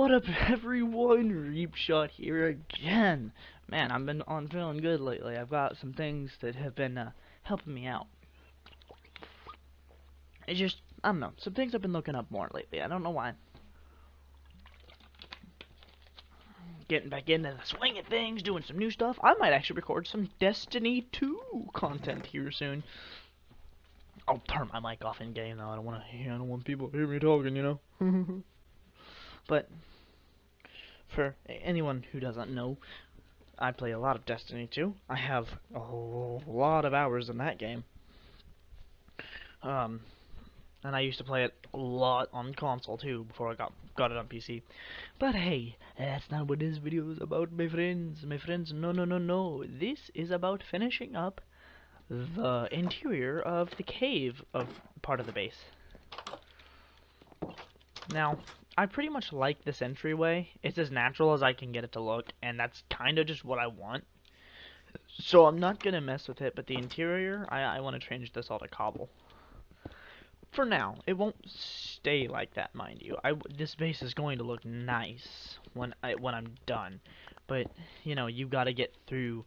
What up, everyone? Reap Shot here again. Man, I've been on feeling good lately. I've got some things that have been helping me out. It's just, I don't know, some things I've been looking up more lately. I don't know why. Getting back into the swing of things, doing some new stuff. I might actually record some Destiny 2 content here soon. I'll turn my mic off in game though. I don't want people to hear me talking, you know. But for anyone who doesn't know, I play a lot of Destiny 2. I have a lot of hours in that game. And I used to play it a lot on console too before I got it on PC. But hey, that's not what this video is about, my friends. My friends, no. This is about finishing up the interior of the cave of part of the base. Now, I pretty much like this entryway. It's as natural as I can get it to look, and that's kind of just what I want. So I'm not going to mess with it, but the interior, I want to change this all to cobble. For now, it won't stay like that, mind you. This base is going to look nice when I'm done. But, you know, you've got to get through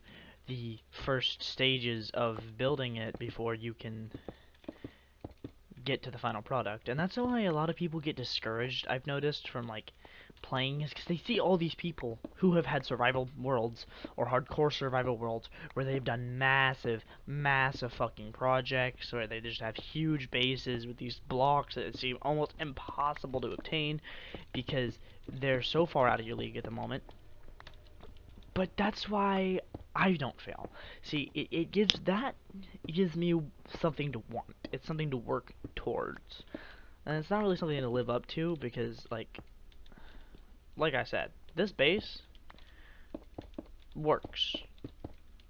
the first stages of building it before you can get to the final product. And that's why a lot of people get discouraged, I've noticed, from like playing, is because they see all these people who have had survival worlds or hardcore survival worlds where they've done massive fucking projects, where they just have huge bases with these blocks that seem almost impossible to obtain because they're so far out of your league at the moment. But that's why I don't fail. See, it gives me something to want. It's something to work towards. And it's not really something to live up to because, like I said, this base works.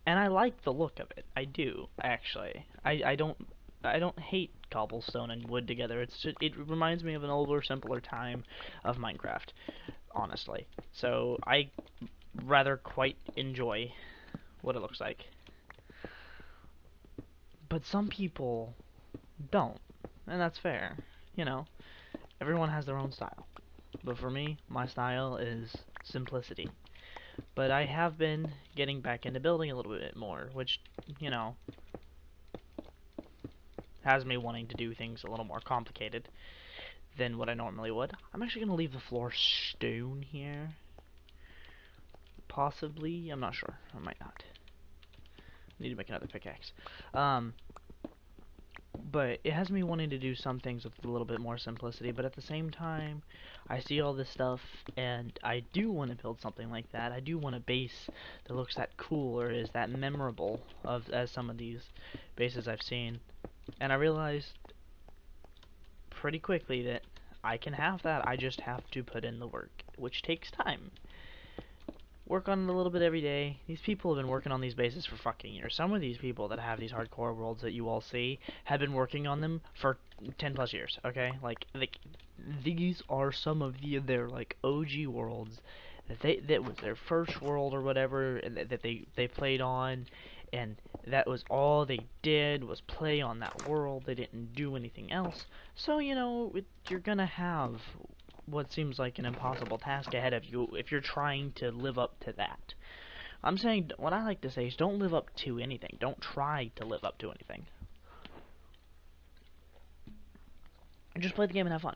And I like the look of it. I do, actually. I don't hate cobblestone and wood together. It reminds me of an older, simpler time of Minecraft, honestly. So I rather quite enjoy what it looks like. But some people don't, and that's fair. You know, everyone has their own style. But for me, my style is simplicity. But I have been getting back into building a little bit more, which, you know, has me wanting to do things a little more complicated than what I normally would. I'm actually going to leave the floor stone here. Possibly, I'm not sure. I might not. Need to make another pickaxe. But it has me wanting to do some things with a little bit more simplicity, but at the same time, I see all this stuff, and I do want to build something like that. I do want a base that looks that cool, or is that memorable as some of these bases I've seen. And I realized pretty quickly that I can have that, I just have to put in the work, which takes time. Work on it a little bit every day. These people have been working on these bases for fucking years. Some of these people that have these hardcore worlds that you all see have been working on them for 10 plus years, okay? Like these are some of their like OG worlds that was their first world or whatever that they played on, and that was all they did was play on that world. They didn't do anything else. So, you know, you're gonna have what seems like an impossible task ahead of you if you're trying to live up to that. I'm saying, what I like to say is don't live up to anything. Don't try to live up to anything. Just play the game and have fun.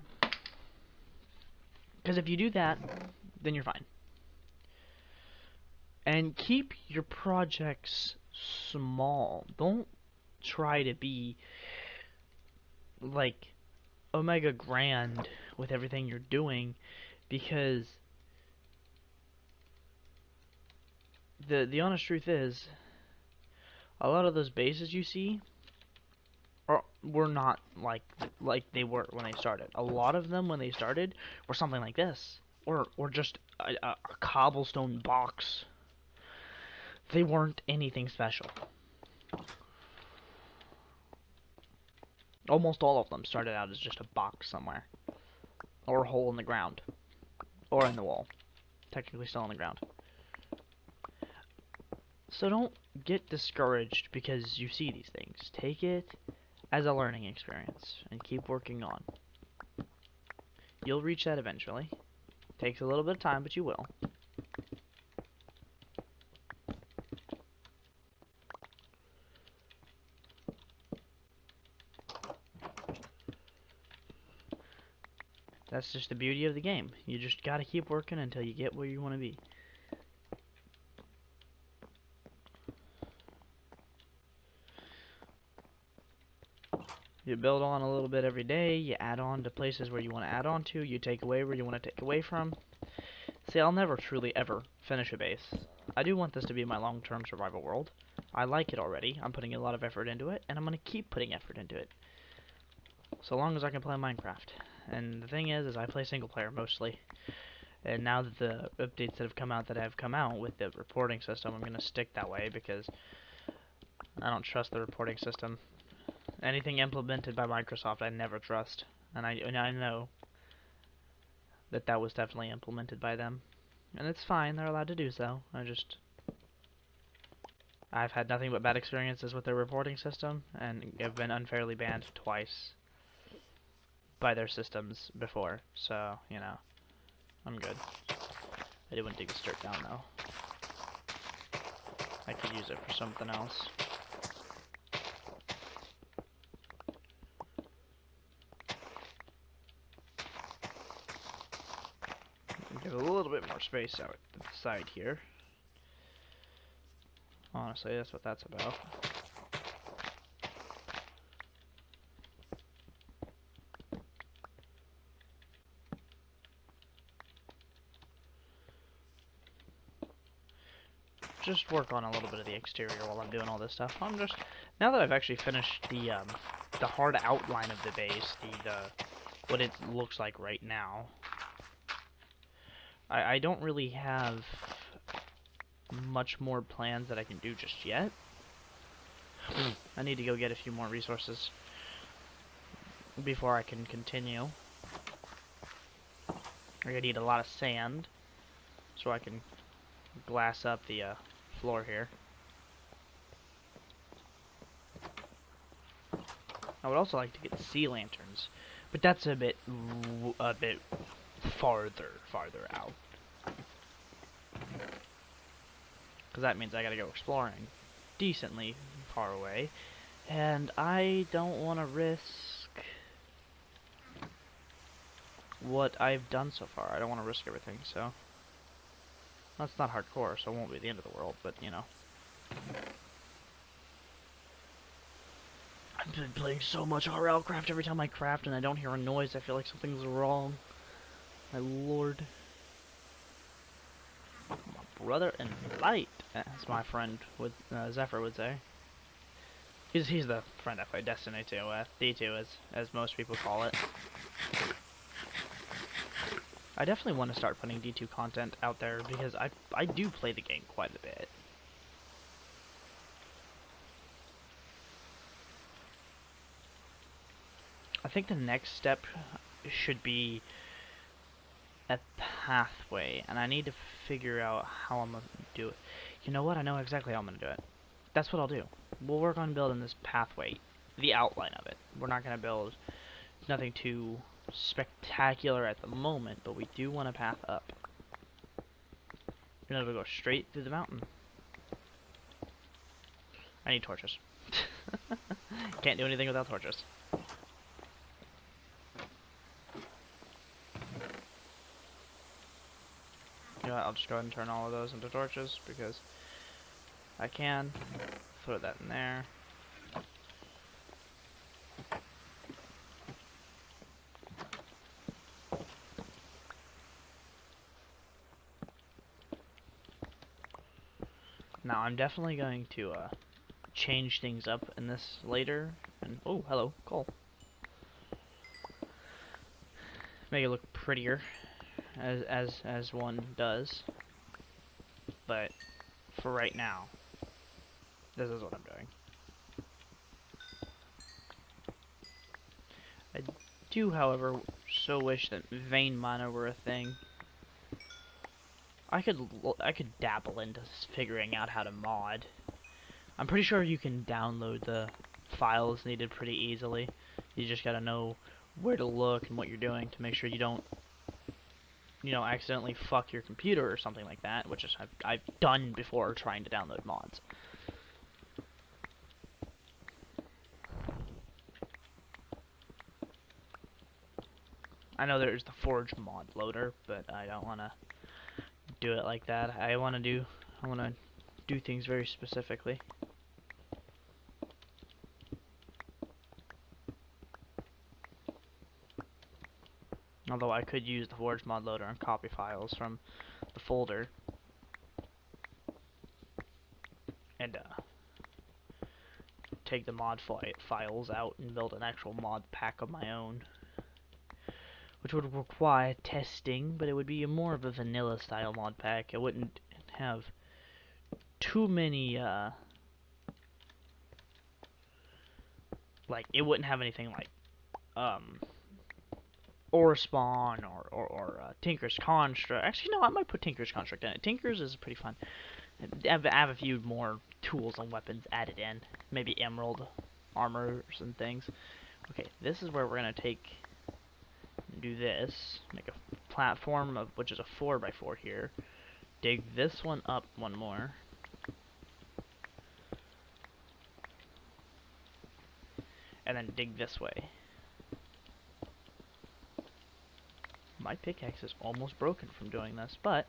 Because if you do that, then you're fine. And keep your projects small. Don't try to be like Omega Grand with everything you're doing, because the honest truth is a lot of those bases you see were not like they were when they started. A lot of them when they started were something like this, or just a cobblestone box. They weren't anything special. Almost all of them started out as just a box somewhere, or a hole in the ground, or in the wall. Technically still on the ground. So don't get discouraged because you see these things. Take it as a learning experience and keep working on. You'll reach that eventually. Takes a little bit of time, but you will. That's just the beauty of the game. You just gotta keep working until you get where you want to be. You build on a little bit every day, you add on to places where you want to add on to, you take away where you want to take away from. See, I'll never truly ever finish a base. I do want this to be my long-term survival world. I like it already, I'm putting a lot of effort into it, and I'm going to keep putting effort into it. So long as I can play Minecraft. And the thing is I play single player mostly. And now that the updates that have come out with the reporting system, I'm going to stick that way because I don't trust the reporting system. Anything implemented by Microsoft, I never trust, and I know that that was definitely implemented by them, and it's fine. They're allowed to do so. I've had nothing but bad experiences with their reporting system, and have been unfairly banned twice by their systems before. So you know, I'm good. I didn't dig this dirt down though. I could use it for something else. Give it a little bit more space out to the side here. Honestly, that's what that's about. Just work on a little bit of the exterior while I'm doing all this stuff. Now that I've actually finished the hard outline of the base, the what it looks like right now. I don't really have much more plans that I can do just yet. I need to go get a few more resources before I can continue. I'm gonna need a lot of sand so I can glass up the floor here. I would also like to get sea lanterns, but that's a bit farther out. Because that means I gotta go exploring decently far away, and I don't want to risk what I've done so far. I don't want to risk everything, so that's not hardcore, so it won't be the end of the world, but you know. I've been playing so much RL craft. Every time I craft and I don't hear a noise, I feel like something's wrong. My lord. My brother in light, as my friend Zephyr would say. He's the friend I play Destiny 2 with, D2 as most people call it. I definitely want to start putting D2 content out there because I do play the game quite a bit. I think the next step should be a pathway, and I need to figure out how I'm gonna do it. You know what? I know exactly how I'm gonna do it. That's what I'll do. We'll work on building this pathway, the outline of it. We're not gonna build nothing too spectacular at the moment, but we do want a path up. We're gonna go straight through the mountain. I need torches. Can't do anything without torches. You know what, I'll just go ahead and turn all of those into torches because I can. Throw that in there. Now I'm definitely going to change things up in this later. And oh, hello, coal. Make it look prettier, as one does. But for right now, this is what I'm doing. I do, however, so wish that vein miner were a thing. I could dabble into figuring out how to mod. I'm pretty sure you can download the files needed pretty easily. You just gotta know where to look and what you're doing to make sure you don't you know, accidentally fuck your computer or something like that, which is I've done before trying to download mods. I know there's the Forge mod loader, but I don't want to do it like that. I want to do things very specifically. Although I could use the Forge mod loader and copy files from the folder and take the mod files out and build an actual mod pack of my own, which would require testing, but it would be more of a vanilla style mod pack. It wouldn't have too many like, it wouldn't have anything like ore spawn or Tinker's Construct. Actually, no, I might put Tinker's Construct in it. Tinker's is pretty fun. I have a few more tools and weapons added in. Maybe emerald armors and things. Okay, this is where we're gonna do this. Make a platform of which is a 4x4 here. Dig this one up one more. And then dig this way. My pickaxe is almost broken from doing this, but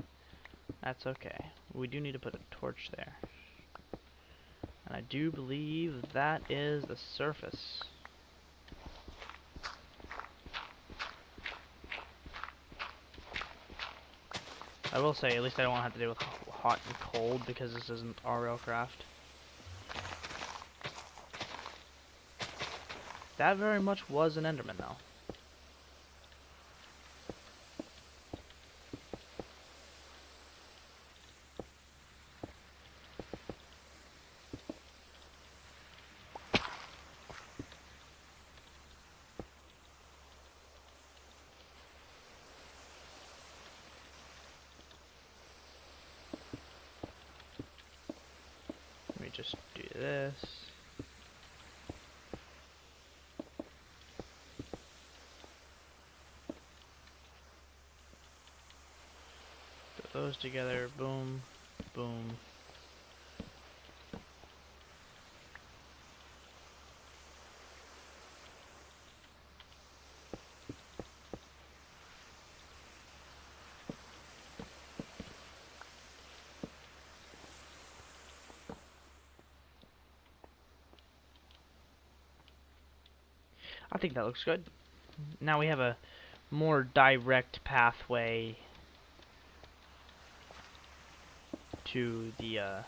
that's okay. We do need to put a torch there. And I do believe that is the surface. I will say, at least I don't have to deal with hot and cold because this isn't RLCraft. That very much was an Enderman, though. Let me just do this. Put those together. Boom. Boom. I think that looks good. Now we have a more direct pathway to the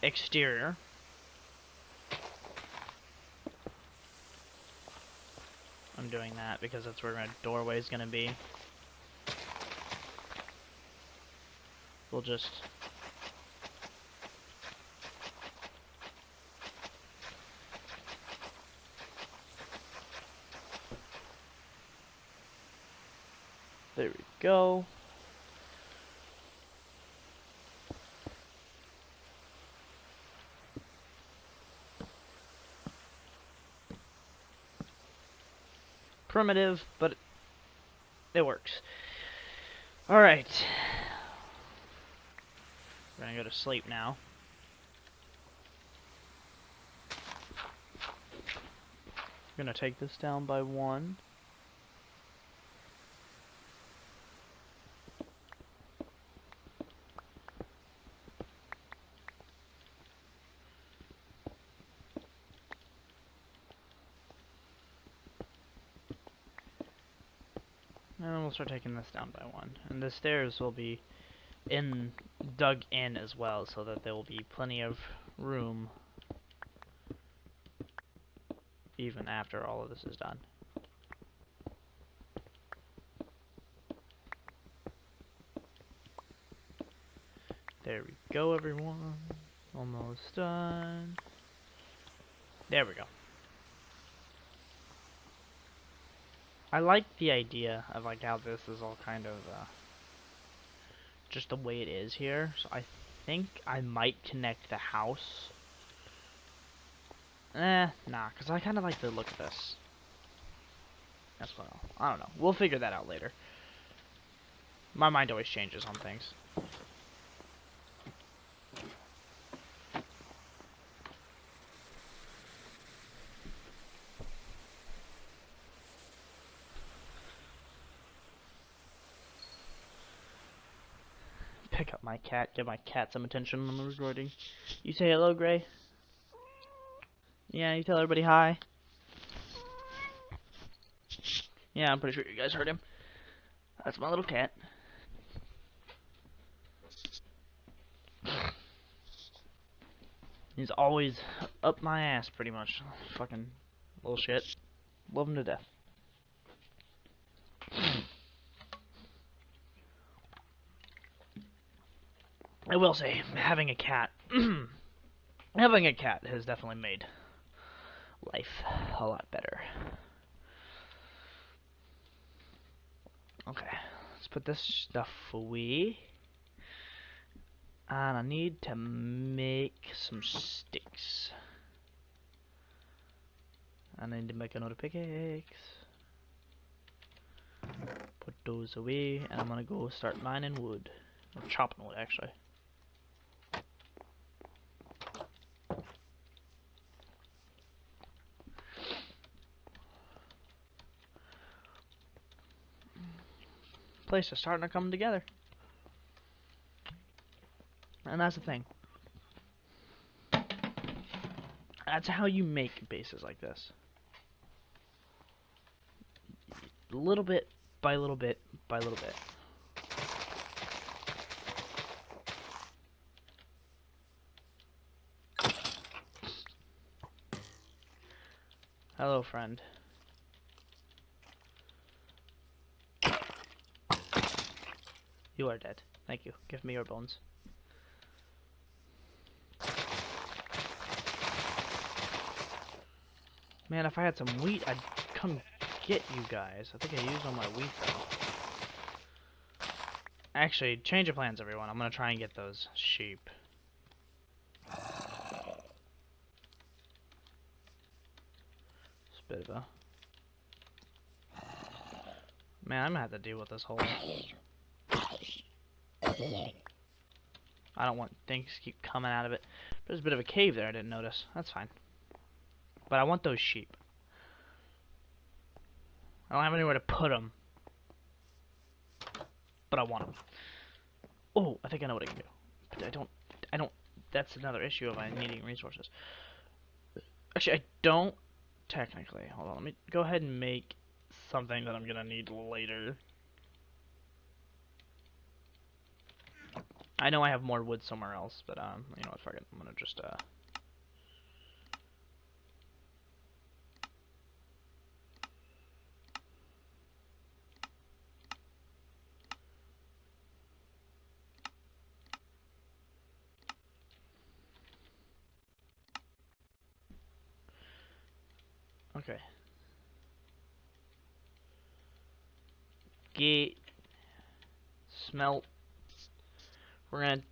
exterior. I'm doing that because that's where my doorway is going to be. We'll just... There we go. Primitive, but it works. Alright. We're gonna go to sleep now. I'm gonna take this down by one. And then we'll start taking this down by one. And the stairs will be dug in as well, so that there will be plenty of room even after all of this is done. There we go, everyone. Almost done. There we go. I like the idea of like how this is all kind of just the way it is here. So I think I might connect the house. Nah, because I kind of like the look of this. That's what I don't know. We'll figure that out later. My mind always changes on things. Pick up my cat, give my cat some attention when I'm recording. You say hello, Gray? Yeah, you tell everybody hi. Yeah, I'm pretty sure you guys heard him. That's my little cat. He's always up my ass, pretty much. Fucking little shit. Love him to death. I will say, having a cat, having a cat has definitely made life a lot better. Okay, let's put this stuff away. And I need to make some sticks. I need to make another pickaxe. Put those away, and I'm gonna go start mining wood. Or chopping wood, actually. Place is starting to come together. And that's the thing. That's how you make bases like this. Little bit by little bit by little bit. Hello, friend. You are dead. Thank you. Give me your bones. Man, if I had some wheat, I'd come get you guys. I think I used all my wheat, though. Actually, change of plans, everyone. I'm gonna try and get those sheep. It's a bit of a... Man, I'm gonna have to deal with this whole... I don't want things to keep coming out of it. There's a bit of a cave there I didn't notice. That's fine. But I want those sheep. I don't have anywhere to put them. But I want them. Oh, I think I know what I can do. But I don't, that's another issue of I needing resources. Actually, I don't, technically. Hold on, let me go ahead and make something that I'm gonna need later. I know I have more wood somewhere else, but, you know what, fuck it. I'm gonna just, okay. Gate. Smelt. We're gonna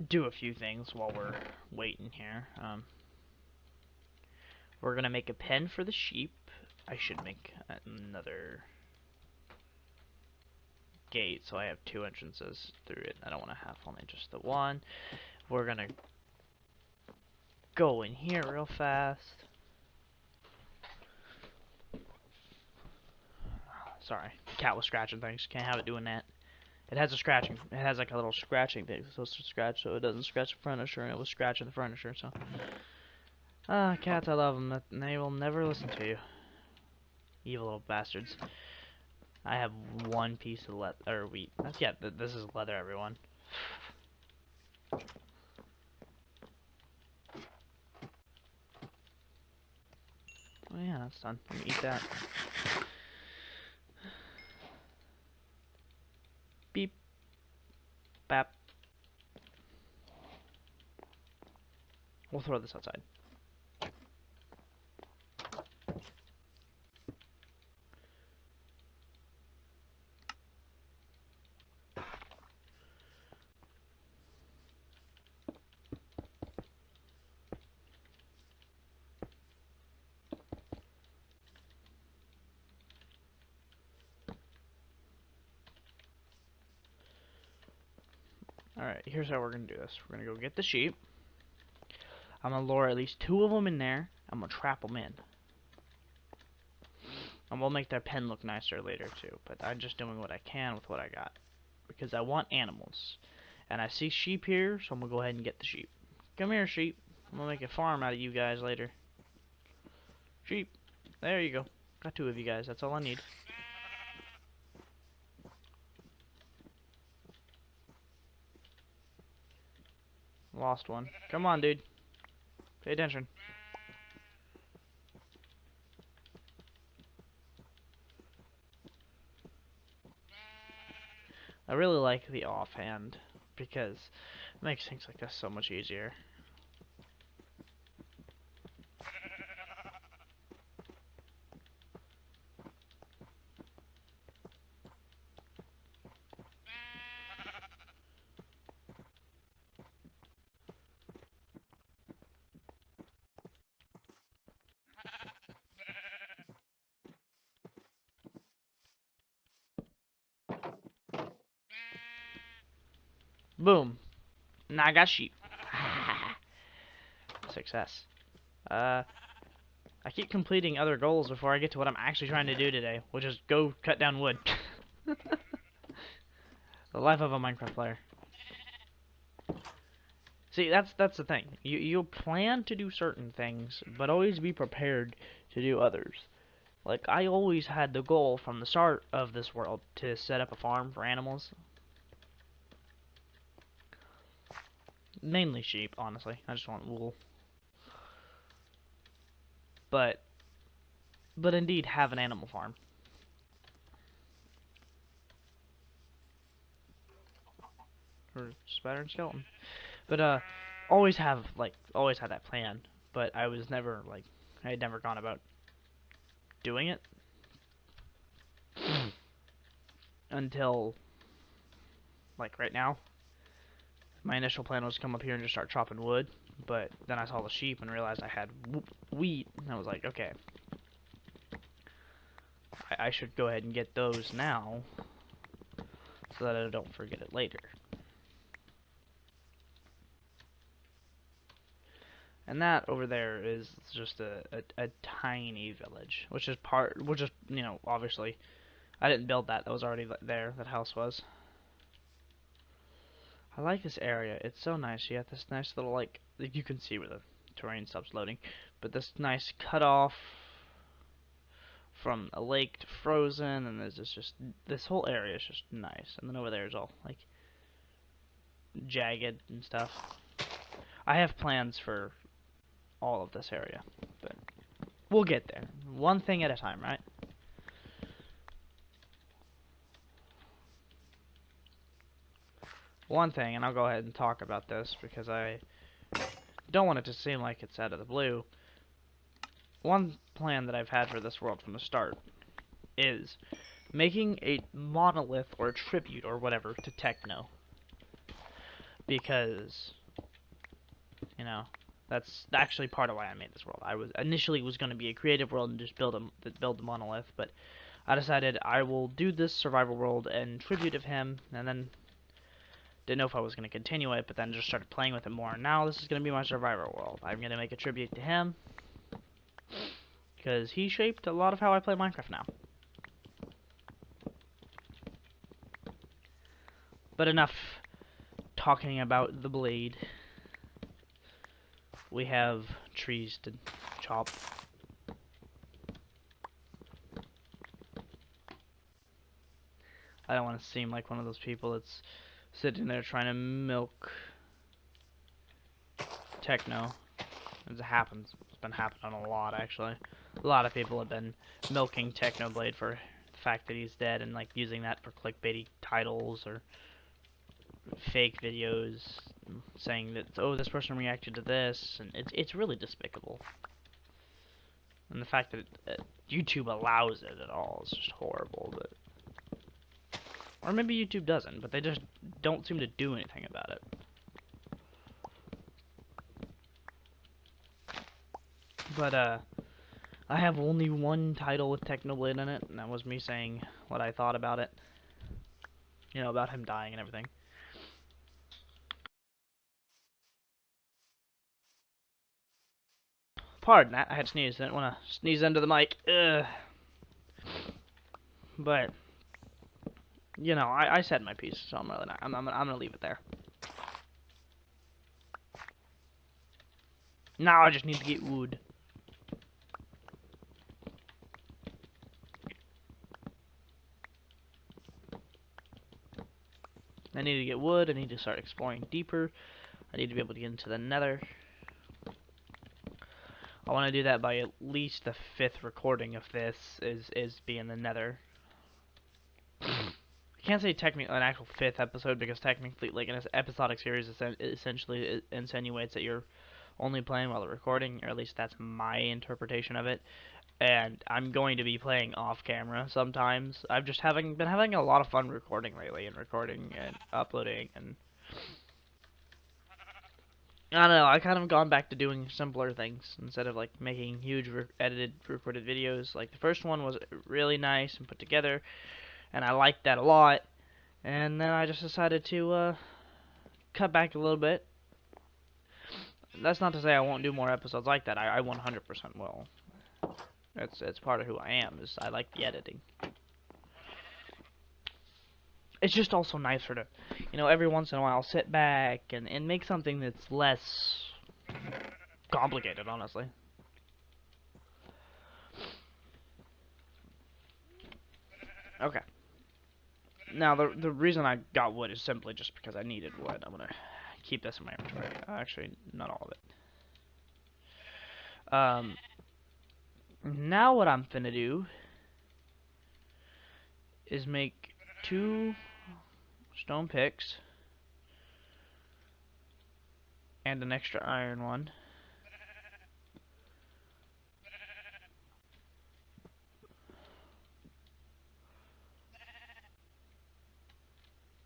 do a few things while we're waiting here. We're gonna make a pen for the sheep. I should make another gate so I have two entrances through it. I don't want to have only just the one. We're gonna go in here real fast. Sorry, cat was scratching things. Can't have it doing that. It has a scratching. It has like a little scratching thing. It's supposed to scratch so it doesn't scratch the furniture, and it was scratching the furniture. So, cats, I love them. They will never listen to you. Evil little bastards. I have one piece of or wheat. Yeah, this is leather, everyone. Oh yeah, that's done. Let me eat that. Beep. Bap. We'll throw this outside. Alright, here's how we're gonna do this. We're gonna go get the sheep. I'm gonna lure at least 2 of them in there. I'm gonna trap them in. And we'll make their pen look nicer later too. But I'm just doing what I can with what I got. Because I want animals. And I see sheep here, so I'm gonna go ahead and get the sheep. Come here, sheep. I'm gonna make a farm out of you guys later. Sheep. There you go. Got 2 of you guys. That's all I need. Lost one. Come on, dude. Pay attention. I really like the offhand because it makes things like this so much easier. Boom. Now I got sheep. Success. I keep completing other goals before I get to what I'm actually trying to do today, which is go cut down wood. The life of a Minecraft player. See, that's the thing. You plan to do certain things, but always be prepared to do others. Like, I always had the goal from the start of this world to set up a farm for animals. Mainly sheep, honestly. I just want wool. But indeed have an animal farm. Or spider and skeleton. But always had that plan. But I was never I had never gone about doing it until right now. My initial plan was to come up here and just start chopping wood, but then I saw the sheep and realized I had wheat, and I was like, okay, I should go ahead and get those now so that I don't forget it later. And that over there is just a tiny village, which is obviously, I didn't build that. That was already there. That house was. I like this area. It's so nice. You have this nice little, you can see where the terrain stops loading, but this nice cutoff from a lake to frozen, and there's this whole area is just nice. And then over there is all, jagged and stuff. I have plans for all of this area, but we'll get there. One thing at a time, right? One thing, and I'll go ahead and talk about this because I don't want it to seem like it's out of the blue. One plan that I've had for this world from the start is making a monolith or a tribute or whatever to Techno. Because, that's actually part of why I made this world. I was initially going to be a creative world and just build the monolith, but I decided I will do this survival world in tribute of him, and then didn't know if I was going to continue it, but then just started playing with it more. And now this is going to be my survival world. I'm going to make a tribute to him because he shaped a lot of how I play Minecraft now. But enough talking about the blade. We have trees to chop. I don't want to seem like one of those people that's sitting there trying to milk Techno. It happens. It's been happening a lot, actually. A lot of people have been milking Technoblade for the fact that he's dead and using that for clickbaity titles or fake videos saying that, oh, this person reacted to this, and it's really despicable. And the fact that YouTube allows it at all is just horrible. But or maybe YouTube doesn't, but they just don't seem to do anything about it. But I have only one title with Technoblade in it, and that was me saying what I thought about it. About him dying and everything. Pardon that, I had sneezed. I didn't want to sneeze into the mic. Ugh. But, you know, I said my piece, so I'm really not. I'm gonna leave it there. Now I just need to get wood. I need to get wood. I need to start exploring deeper. I need to be able to get into the nether. I want to do that by at least the 5th recording of this is being the nether. I can't say technically an actual 5th episode because technically, like, an episodic series essentially insinuates that you're only playing while they're recording, or at least that's my interpretation of it. And I'm going to be playing off camera sometimes. I've just been having a lot of fun recording lately, and recording and uploading, and I don't know. I kind of gone back to doing simpler things instead of like making huge edited recorded videos. Like the first one was really nice and put together, and I liked that a lot. And then I just decided to cut back a little bit. That's not to say I won't do more episodes like that. I 100% will. It's part of who I am. Is I like the editing. It's just also nicer to, you know, every once in a while sit back and make something that's less complicated, honestly. Okay. Now, the reason I got wood is simply just because I needed wood. I'm gonna keep this in my inventory. Actually, not all of it. Now what I'm finna do is make 2 stone picks and an extra iron one.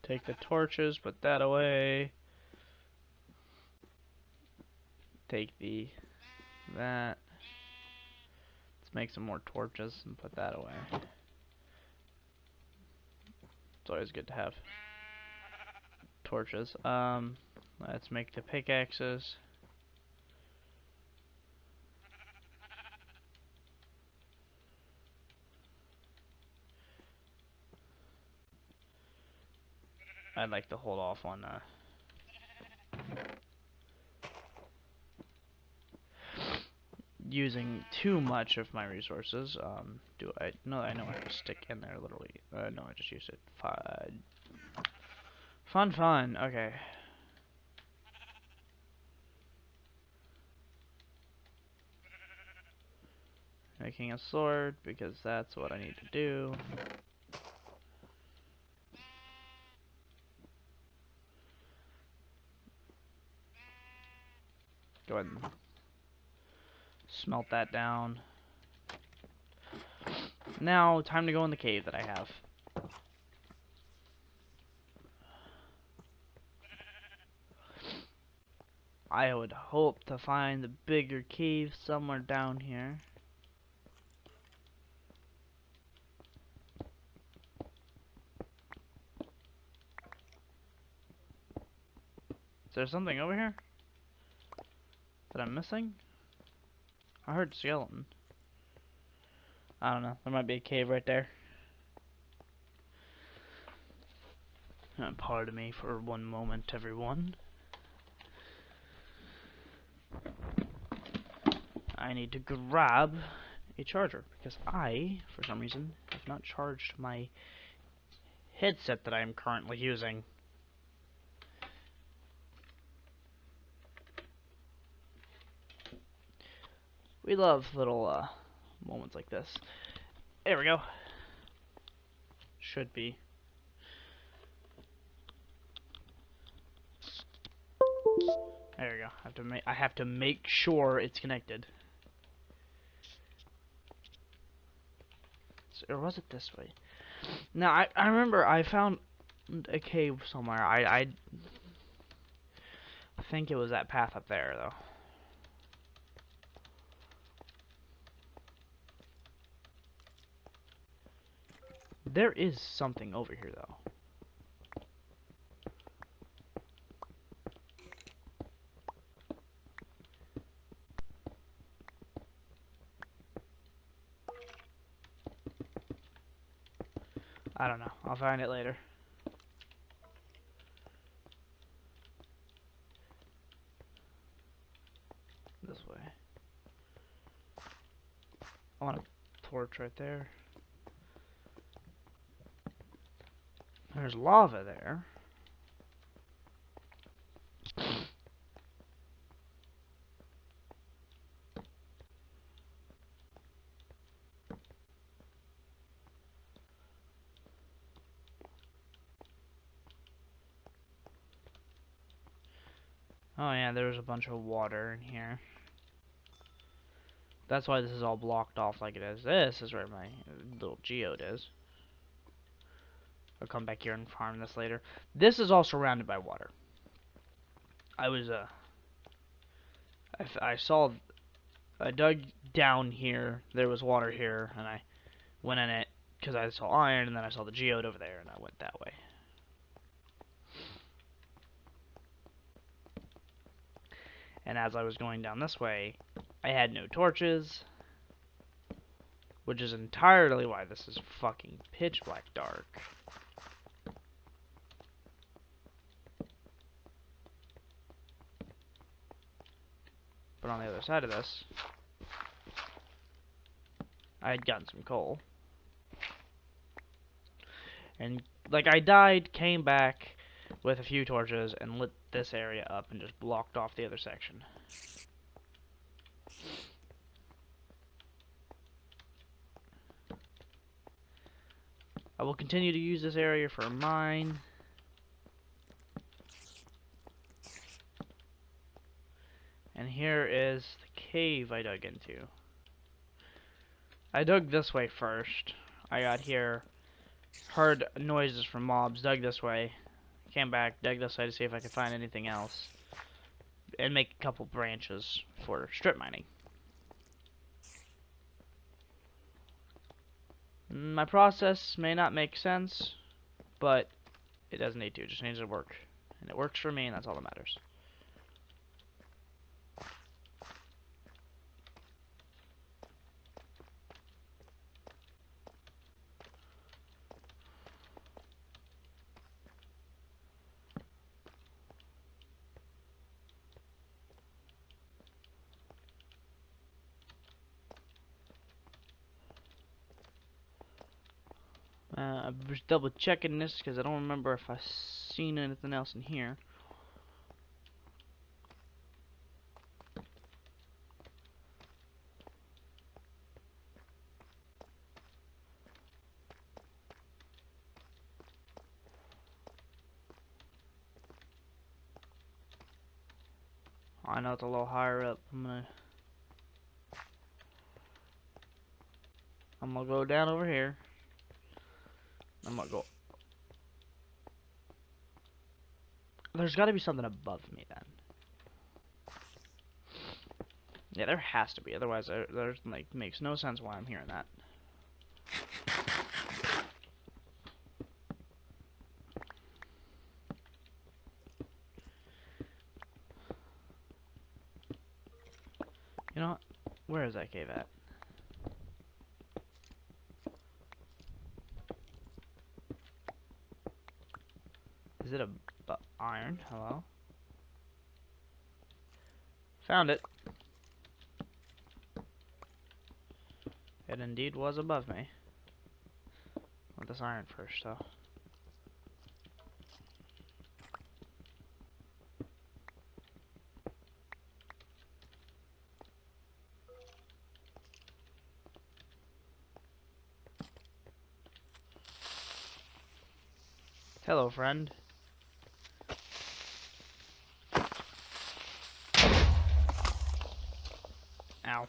Take the torches, put that away. Take that. Let's make some more torches and put that away. It's always good to have torches. Let's make the pickaxes. I'd like to hold off on using too much of my resources. Do I? No, I know I have to stick in there literally. No, I just used it. Fun. Okay. Making a sword because that's what I need to do. Go ahead and smelt that down. Now, time to go in the cave that I have. I would hope to find the bigger cave somewhere down here. Is there something over here that I'm missing? I heard skeleton. I don't know. There might be a cave right there. Pardon me for one moment, everyone. I need to grab a charger because I, for some reason, have not charged my headset that I am currently using. We love little moments like this. There we go. Should be. There we go. I have to make sure it's connected. Or was it this way? Now I remember I found a cave somewhere. I think it was that path up there though. There is something over here though. I don't know. I'll find it later. This way. I want a torch right there. There's lava there. Oh yeah, there's a bunch of water in here. That's why this is all blocked off like it is. This is where my little geode is. I'll come back here and farm this later. This is all surrounded by water. I dug down here. There was water here, and I went in it because I saw iron, and then I saw the geode over there, and I went that way. And as I was going down this way, I had no torches, which is entirely why this is fucking pitch black dark. But on the other side of this, I had gotten some coal. And, like, I died, came back with a few torches, and lit this area up and just blocked off the other section. I will continue to use this area for a mine. And here is the cave I dug into. I dug this way first. I got here, heard noises from mobs, dug this way, came back, dug this way to see if I could find anything else, and make a couple branches for strip mining. My process may not make sense, but it doesn't need to. It just needs to work. And it works for me, and that's all that matters. I'm just double checking this because I don't remember if I've seen anything else in here. I know it's a little higher up. I'm gonna go down over here. I'm gonna go. There's got to be something above me then. Yeah, there has to be. Otherwise, there's like makes no sense why I'm hearing that. You know what? Where is that cave at? Is it a iron? Hello? Found it. It indeed was above me. Want this iron first, though. Hello, friend. Ow.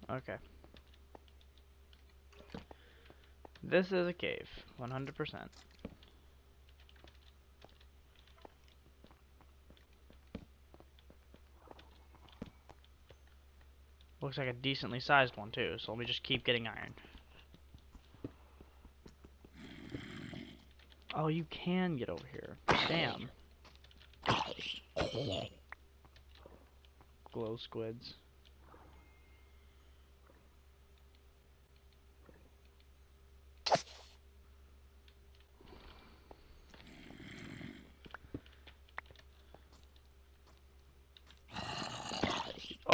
Okay. This is a cave, 100%. Looks like a decently sized one too, so let me just keep getting iron. Oh, you can get over here. Damn. Glow squids.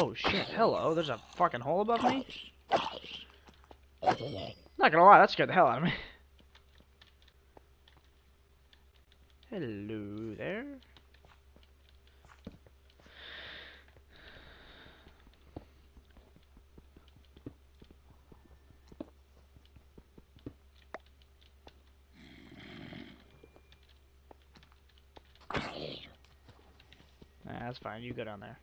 Oh shit, hello, there's a fucking hole above me? Not gonna lie, that scared the hell out of me. Hello there. Nah, that's fine, you go down there.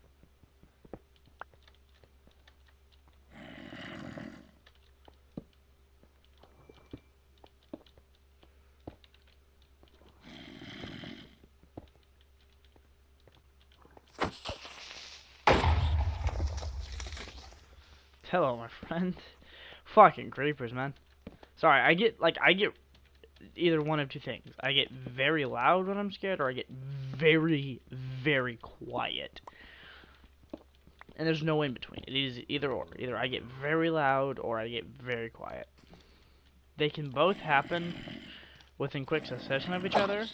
Hello, my friend. Fucking creepers, man. Sorry, I get either one of two things. I get very loud when I'm scared, or I get very, very quiet. And there's no in between. It is either or. Either I get very loud, or I get very quiet. They can both happen within quick succession of each other.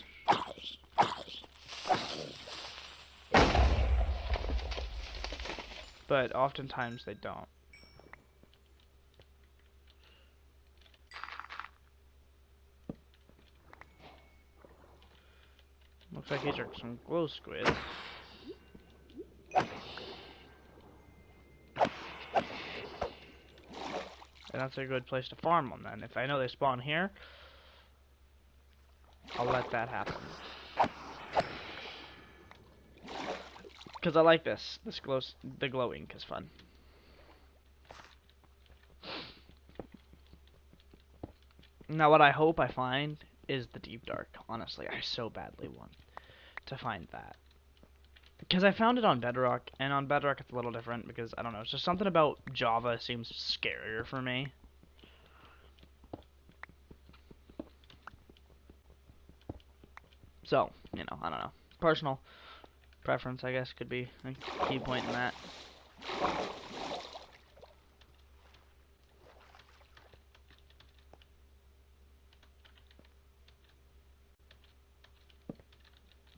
But oftentimes they don't. Looks like these are some glow squids. And that's a good place to farm them then. If I know they spawn here, I'll let that happen. Because I like this. The glowing is fun. Now what I hope I find is the deep dark. Honestly, I so badly want to find that. Because I found it on Bedrock, and on Bedrock it's a little different because, I don't know, it's just something about Java seems scarier for me. So, you know, I don't know. Personal preference, I guess, could be a key point in that.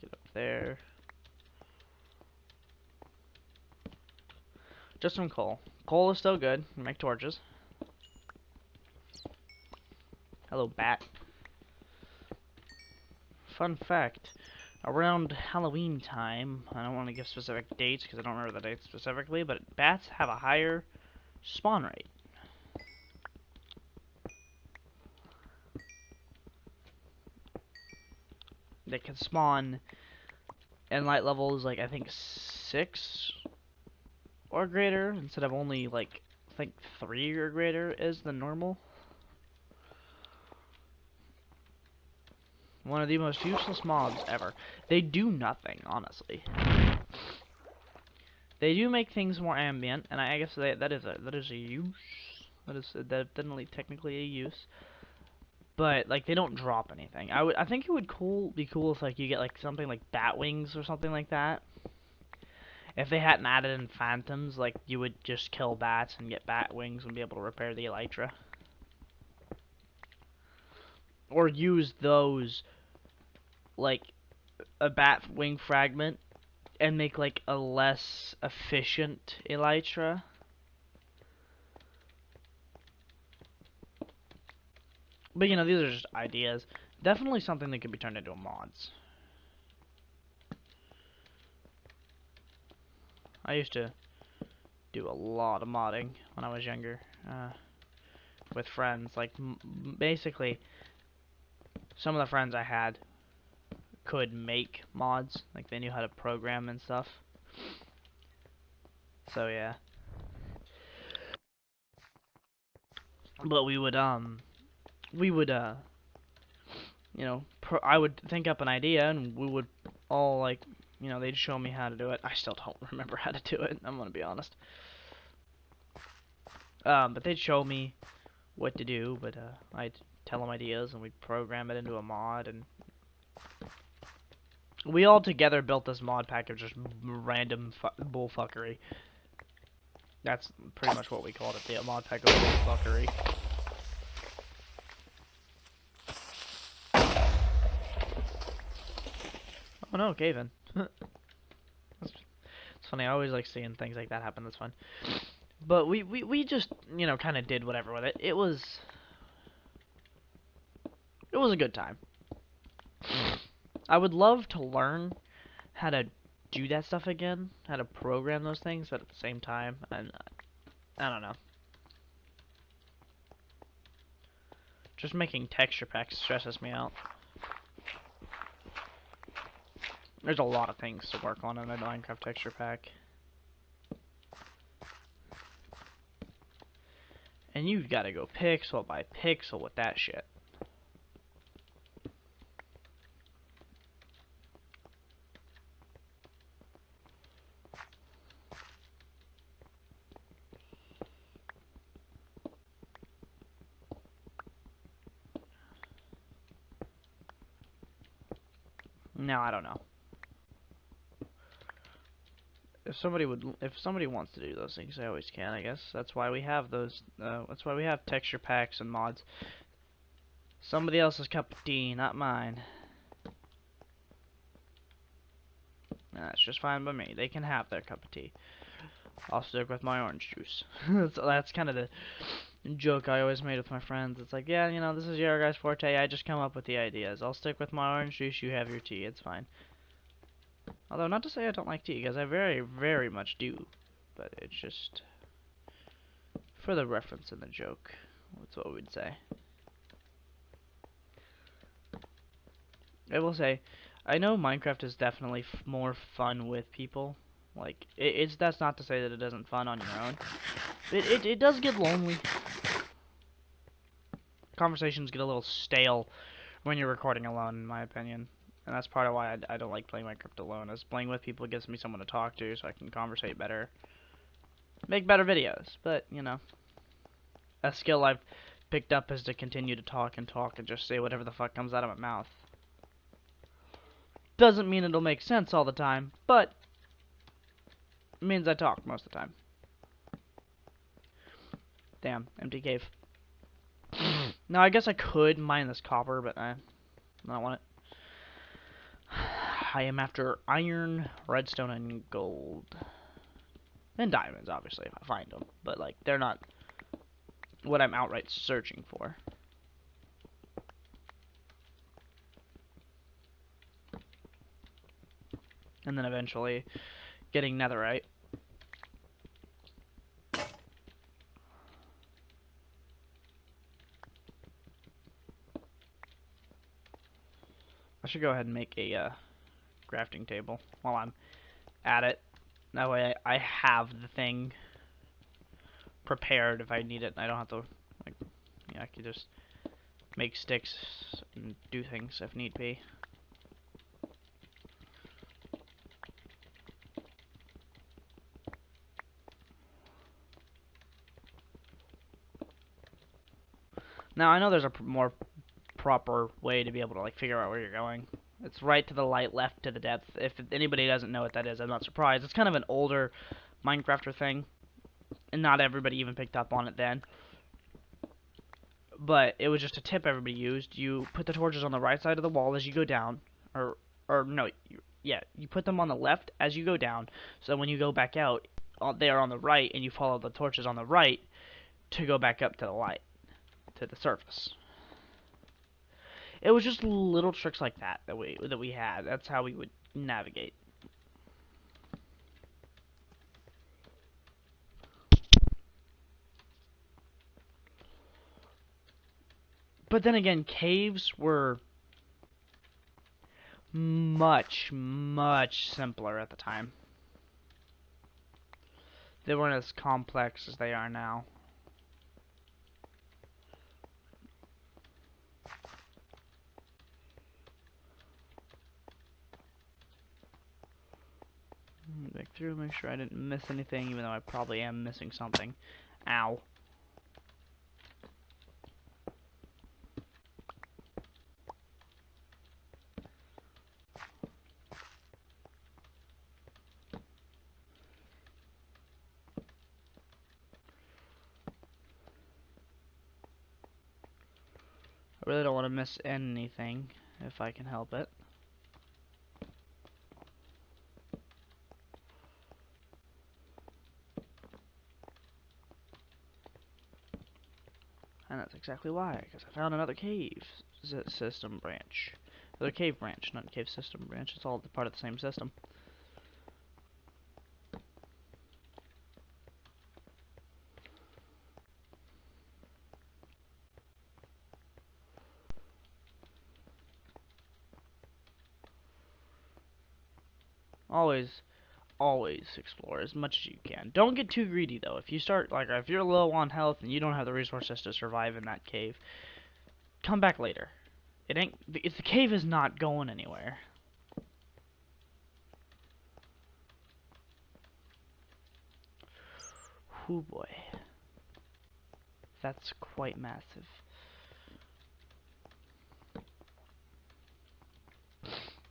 Get up there. Just some coal. Coal is still good. Make torches. Hello, bat. Fun fact. Around Halloween time, I don't want to give specific dates because I don't remember the dates specifically, but bats have a higher spawn rate. They can spawn in light levels, like, I think 6 or greater, instead of only, like, I think 3 or greater is the normal. One of the most useless mobs ever. They do nothing, honestly. They do make things more ambient, and I guess that is a use. That is definitely technically a use. But like they don't drop anything. I think it would be cool if like you get like something like bat wings or something like that. If they hadn't added in phantoms, like you would just kill bats and get bat wings and be able to repair the elytra. Or use those like a bat wing fragment and make like a less efficient elytra. But you know, these are just ideas. Definitely something that could be turned into mods. I used to do a lot of modding when I was younger, with friends. Like, basically, some of the friends I had could make mods. Like, they knew how to program and stuff. So, yeah. But we would, you know, I would think up an idea, and we would all, like, you know, they'd show me how to do it. I still don't remember how to do it, I'm gonna be honest. But they'd show me what to do, but, I'd tell them ideas, and we'd program it into a mod, and we all together built this mod pack of just random bullfuckery. That's pretty much what we called it, the mod pack of bullfuckery. Oh no, cave in. It's funny. I always like seeing things like that happen. That's fun. But we just, you know, kind of did whatever with it. It was a good time. I would love to learn how to do that stuff again, how to program those things, but at the same time, and I don't know. Just making texture packs stresses me out. There's a lot of things to work on in a Minecraft texture pack. And you gotta go pixel by pixel with that shit. Now I don't know. If somebody wants to do those things, they always can, I guess. That's why we have those, that's why we have texture packs and mods. Somebody else's cup of tea, not mine. That's just fine by me. They can have their cup of tea. I'll stick with my orange juice. So that's kind of the joke I always made with my friends. It's like, yeah, you know, this is your guys' forte. I just come up with the ideas. I'll stick with my orange juice. You have your tea. It's fine. Although, not to say I don't like tea, because I very, very much do. But it's just for the reference in the joke. That's what we'd say. I will say, I know Minecraft is definitely more fun with people. Like, that's not to say that it isn't fun on your own. It does get lonely. Conversations get a little stale when you're recording alone, in my opinion. And that's part of why I don't like playing Minecraft alone, is playing with people gives me someone to talk to so I can conversate better. Make better videos, but, you know. A skill I've picked up is to continue to talk and just say whatever the fuck comes out of my mouth. Doesn't mean it'll make sense all the time, but it means I talk most of the time. Damn, empty cave. Now, I guess I could mine this copper, but I don't want it. I am after iron, redstone, and gold. And diamonds, obviously, if I find them. But, like, they're not what I'm outright searching for. And then eventually getting netherite. I should go ahead and make a crafting table while I'm at it. That way I have the thing prepared if I need it. I don't have to, like, yeah, I can just make sticks and do things if need be. Now, I know there's a more proper way to be able to, like, figure out where you're going. It's right to the light, left to the depth. If anybody doesn't know what that is, I'm not surprised. It's kind of an older Minecrafter thing, and not everybody even picked up on it then. But it was just a tip everybody used. You put the torches on the right side of the wall as you go down, or no, you put them on the left as you go down, so when you go back out, they are on the right, and you follow the torches on the right to go back up to the light, to the surface. It was just little tricks like that we had. That's how we would navigate. But then again, caves were much, much simpler at the time. They weren't as complex as they are now. Back through, make sure I didn't miss anything, even though I probably am missing something. Ow. I really don't want to miss anything, if I can help it. And that's exactly why, because I found another cave system branch. Another cave branch, not cave system branch. It's all part of the same system. Always, always explore as much as you can. Don't get too greedy though. If you start, like, if you're low on health and you don't have the resources to survive in that cave, come back later. It ain't, if the cave is not going anywhere. Oh boy. That's quite massive.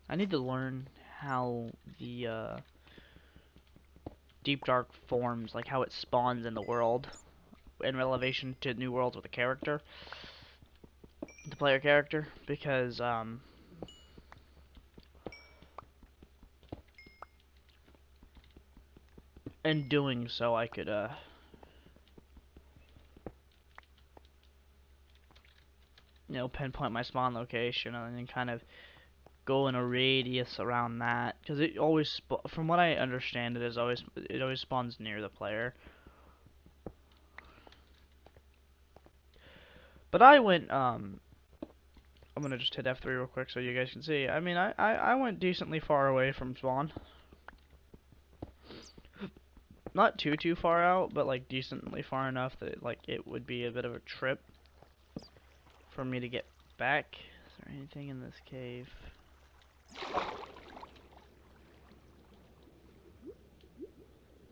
I need to learn how the deep dark forms, like how it spawns in the world in relation to new worlds with a character, the player character, because in doing so I could you know, pinpoint my spawn location and then kind of go in a radius around that, because it always, from what I understand, it always spawns near the player. But I went I'm gonna just hit F3 real quick so you guys can see. I mean, I went decently far away from spawn. Not too far out, but like decently far enough that like it would be a bit of a trip for me to get back. Is there anything in this cave?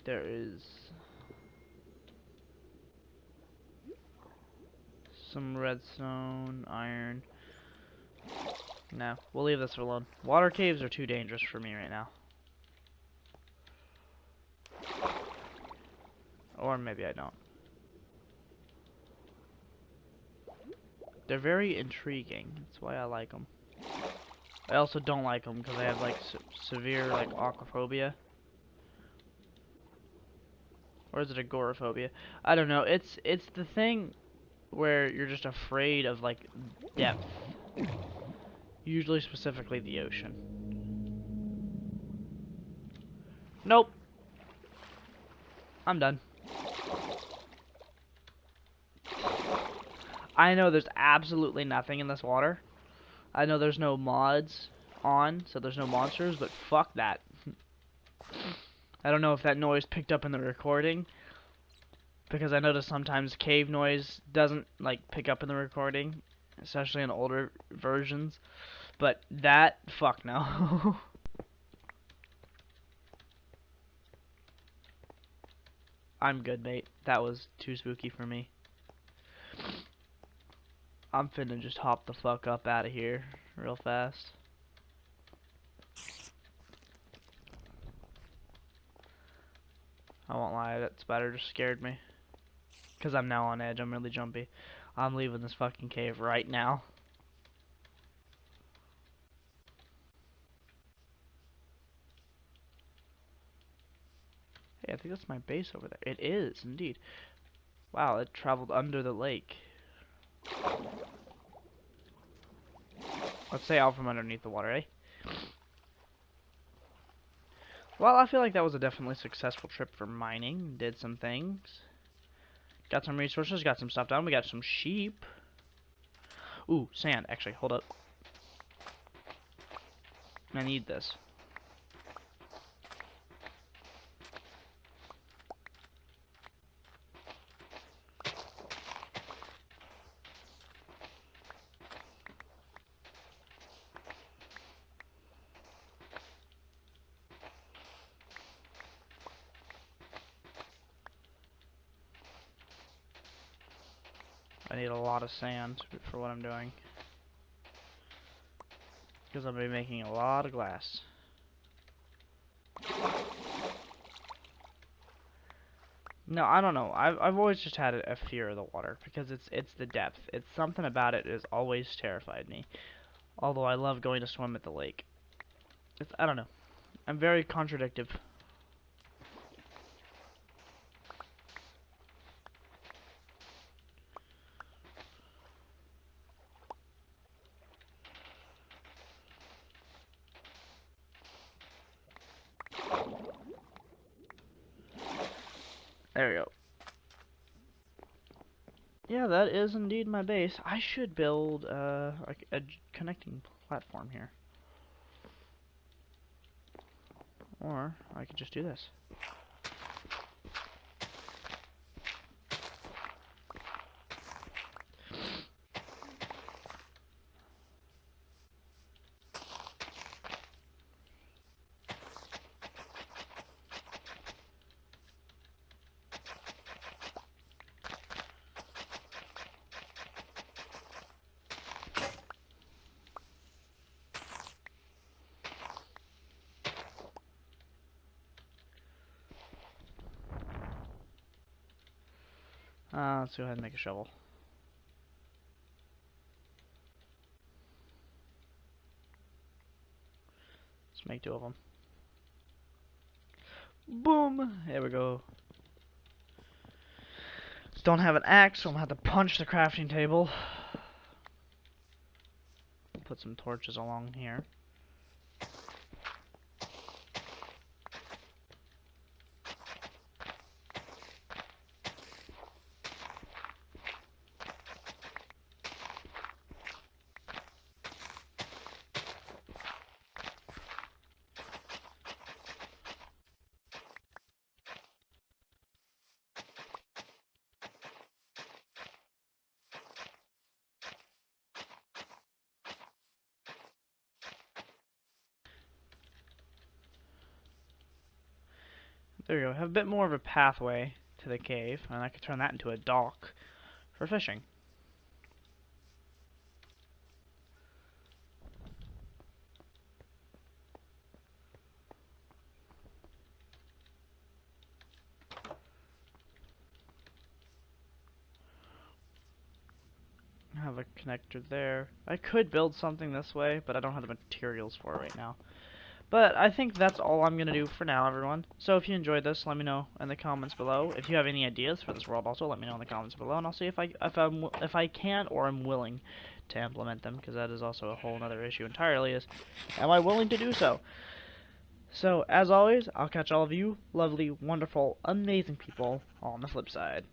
There is some redstone, iron. No, we'll leave this alone. Water caves are too dangerous for me right now. Or maybe I don't. They're very intriguing. That's why I like them. I also don't like them because I have like severe like aquaphobia. Or is it agoraphobia? I don't know. It's the thing where you're just afraid of like depth. Usually specifically the ocean. Nope. I'm done. I know there's absolutely nothing in this water. I know there's no mods on, so there's no monsters, but fuck that. I don't know if that noise picked up in the recording, because I notice sometimes cave noise doesn't like pick up in the recording, especially in older versions. But that, fuck no. I'm good, mate. That was too spooky for me. I'm finna just hop the fuck up out of here real fast. I won't lie, that spider just scared me. Because I'm now on edge, I'm really jumpy. I'm leaving this fucking cave right now. Hey, I think that's my base over there. It is, indeed. Wow, it traveled under the lake. Let's say out from underneath the water, eh? Well, I feel like that was a definitely successful trip for mining. Did some things. Got some resources, got some stuff done. We got some sheep. Ooh, sand. Actually, hold up. I need this. I need a lot of sand for what I'm doing. Because I'm going to be making a lot of glass. No, I don't know. I've always just had a fear of the water because it's the depth. It's something about it has always terrified me. Although I love going to swim at the lake. I don't know. I'm very contradictive. There we go. Yeah, that is indeed my base. I should build like a connecting platform here. Or I could just do this. Let's go ahead and make a shovel. Let's make 2 of them. Boom! There we go. Don't have an axe, so I'm gonna have to punch the crafting table. Put some torches along here. There we go. Have a bit more of a pathway to the cave, and I could turn that into a dock for fishing. Have a connector there. I could build something this way, but I don't have the materials for it right now. But I think that's all I'm gonna do for now, everyone. So if you enjoyed this, let me know in the comments below. If you have any ideas for this world, also let me know in the comments below, and I'll see if I can or am willing to implement them, because that is also a whole other issue entirely. Is am I willing to do so? So as always, I'll catch all of you lovely, wonderful, amazing people on the flip side.